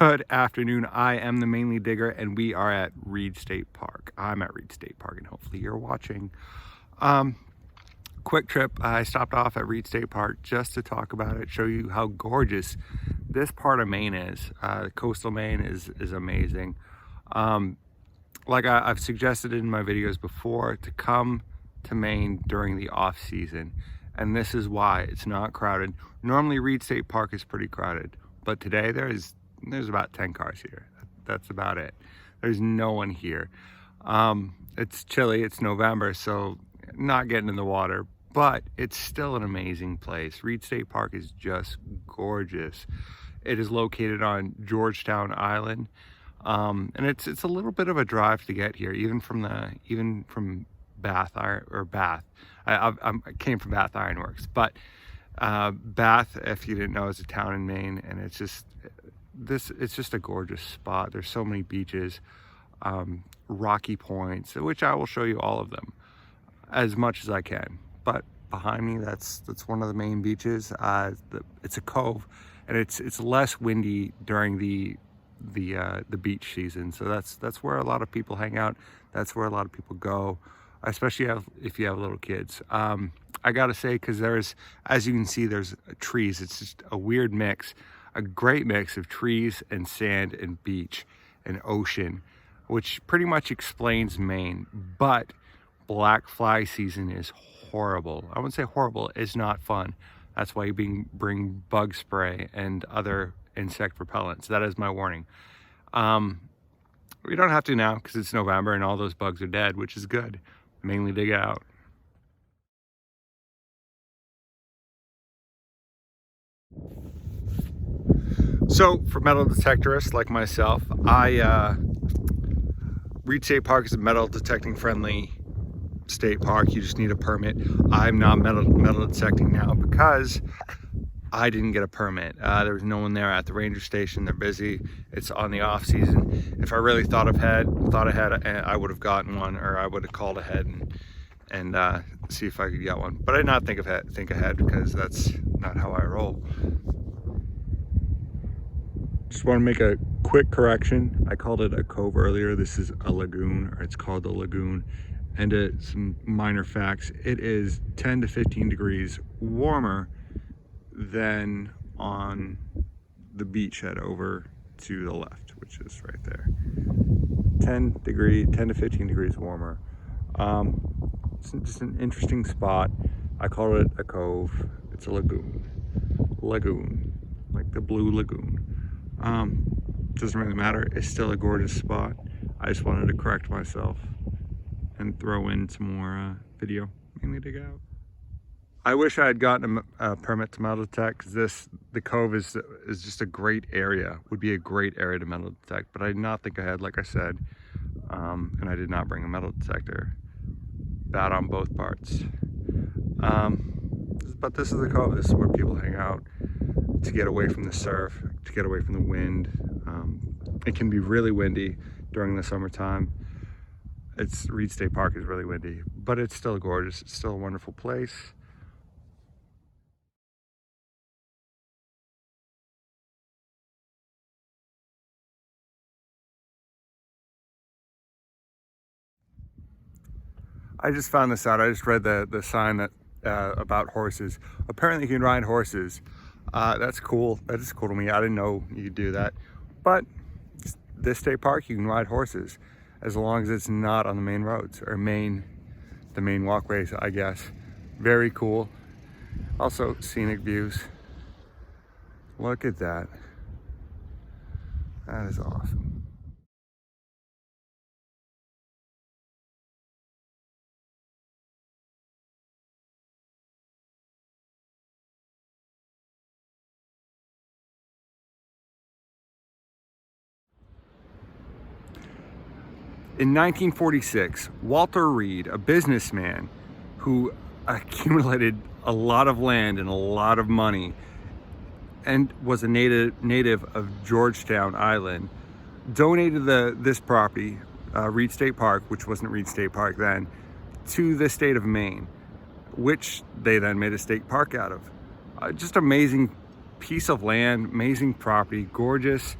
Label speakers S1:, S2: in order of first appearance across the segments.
S1: Good afternoon. I am the Mainly Digger, and we are at Reid State Park. I'm at Reid State Park, and hopefully you're watching. Quick trip. I stopped off at Reid State Park just to talk about it, show you how gorgeous this part of Maine is. Coastal Maine is amazing. Like I've suggested in my videos before, to come to Maine during the off season, and this is why it's not crowded. Normally Reid State Park is pretty crowded, but today there's about 10 cars here. That's about it. There's no one here. It's chilly, it's November, so not getting in the water, but it's still an amazing place. Reid State Park is just gorgeous. It is located on Georgetown Island, and it's a little bit of a drive to get here, even from Bath. I came from Bath Ironworks, but Bath, if you didn't know, is a town in Maine, and it's just a gorgeous spot. There's so many beaches, rocky points, which I will show you all of them as much as I can. But behind me, that's one of the main beaches. It's a cove, and it's less windy during the beach season, so that's where a lot of people hang out. That's where a lot of people go, especially if you have little kids. I gotta say, because as you can see, there's trees. It's just a weird mix, a great mix of trees and sand and beach and ocean, which pretty much explains Maine. But black fly season is horrible. I wouldn't say horrible, it's not fun. That's why you bring bug spray and other insect repellents. That is my warning. We don't have to now because it's November and all those bugs are dead, which is good. Mainly dig out. So for metal detectorists like myself, Reid State Park is a metal detecting friendly state park. You just need a permit. I'm not metal detecting now because I didn't get a permit. There was no one there at the ranger station. They're busy. It's on the off season. If I really thought ahead, I would have gotten one, or I would have called ahead and see if I could get one. But I did not think ahead because that's not how I roll. Just want to make a quick correction. I called it a cove earlier. This is a lagoon, or it's called the Lagoon. And some minor facts. It is 10 to 15 degrees warmer than on the beachhead over to the left, which is right there. 10 to 15 degrees warmer. It's just an interesting spot. I call it a cove. It's a lagoon, like the blue lagoon. Doesn't really matter. It's still a gorgeous spot. I just wanted to correct myself and throw in some more video. Mainly dig out. I wish I had gotten a permit to metal detect, because the cove is just a great area. Would be a great area to metal detect, but I did not think ahead, like I said, and I did not bring a metal detector. Bad on both parts. But this is the cove. This is where people hang out to get away from the surf, to get away from the wind. It can be really windy during the summertime. Reid State Park is really windy, but it's still gorgeous. It's still a wonderful place. I just found this out. I just read the sign that about horses. Apparently you can ride horses. That's cool. That is cool to me. I didn't know you could do that. But this state park, you can ride horses as long as it's not on the main roads or the main walkways, I guess. Very cool. Also scenic views. Look at that. That is awesome. In 1946, Walter Reid, a businessman who accumulated a lot of land and a lot of money and was a native of Georgetown Island, donated this property, Reid State Park, which wasn't Reid State Park then, to the state of Maine, which they then made a state park out of. Just amazing piece of land, amazing property, gorgeous.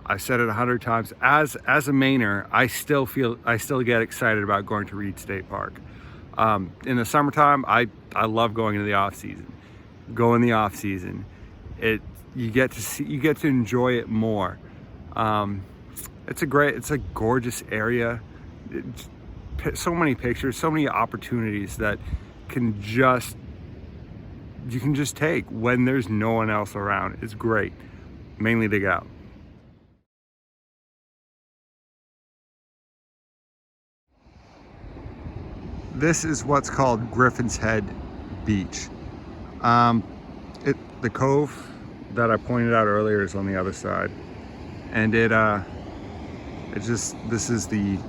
S1: I've said it 100 times. As a Mainer, I still get excited about going to Reid State Park. In the summertime, I love going in the off season. Go in the off season. You get to enjoy it more. It's a gorgeous area. So many pictures, so many opportunities that you can just take when there's no one else around. It's great. Mainly dig out. This is what's called Griffin's Head Beach. The cove that I pointed out earlier is on the other side, and this is the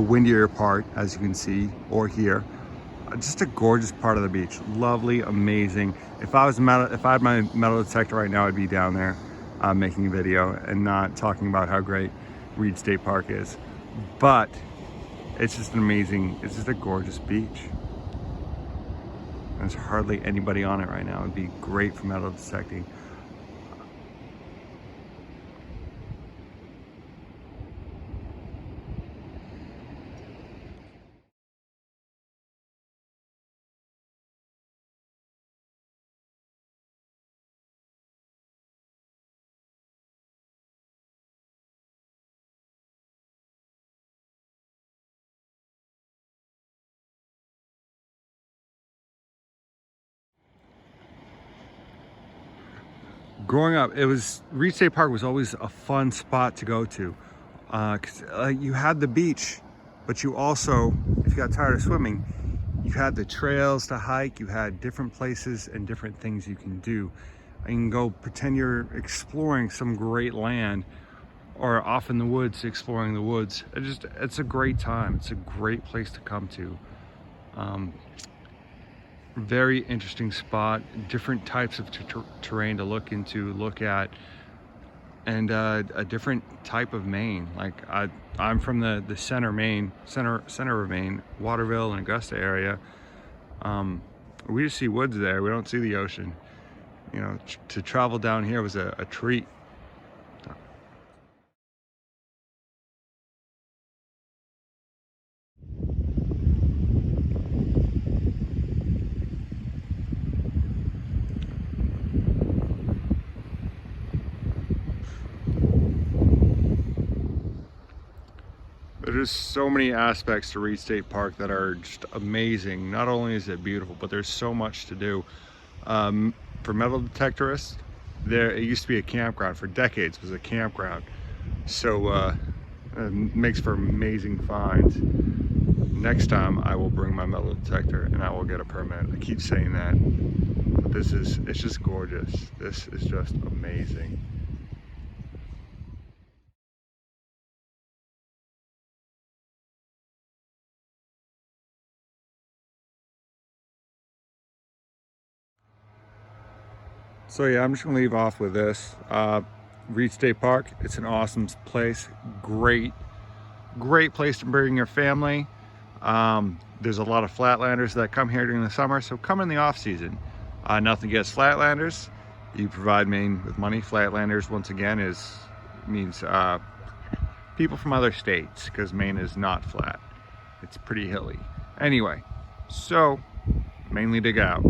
S1: windier part, as you can see or hear. Just a gorgeous part of the beach. Lovely, amazing. If I had my metal detector right now, I'd be down there making a video and not talking about how great Reid State Park is. But it's just it's just a gorgeous beach. There's hardly anybody on it right now. It'd be great for metal detecting. Growing up, Reid State Park was always a fun spot to go to, because you had the beach, but you also, if you got tired of swimming, you had the trails to hike. You had different places and different things you can do. You can go pretend you're exploring some great land, or off in the woods exploring the woods. It's a great time. It's a great place to come to. Very interesting spot, different types of terrain to look at, and a different type of Maine. Like I'm from the center of Maine, Waterville and Augusta area. We just see woods there. We don't see the ocean. You know, to travel down here was a treat. There's so many aspects to Reid State Park that are just amazing. Not only is it beautiful, but there's so much to do. For metal detectorists, it used to be a campground. For decades it was a campground. So it makes for amazing finds. Next time I will bring my metal detector and I will get a permit. I keep saying that, but it's just gorgeous. This is just amazing. So yeah, I'm just gonna leave off with this. Reid State Park, it's an awesome place. Great place to bring your family. There's a lot of flatlanders that come here during the summer, so come in the off season. Nothing against flatlanders. You provide Maine with money. Flatlanders, once again, means people from other states, because Maine is not flat. It's pretty hilly. Anyway, so mainly dig out.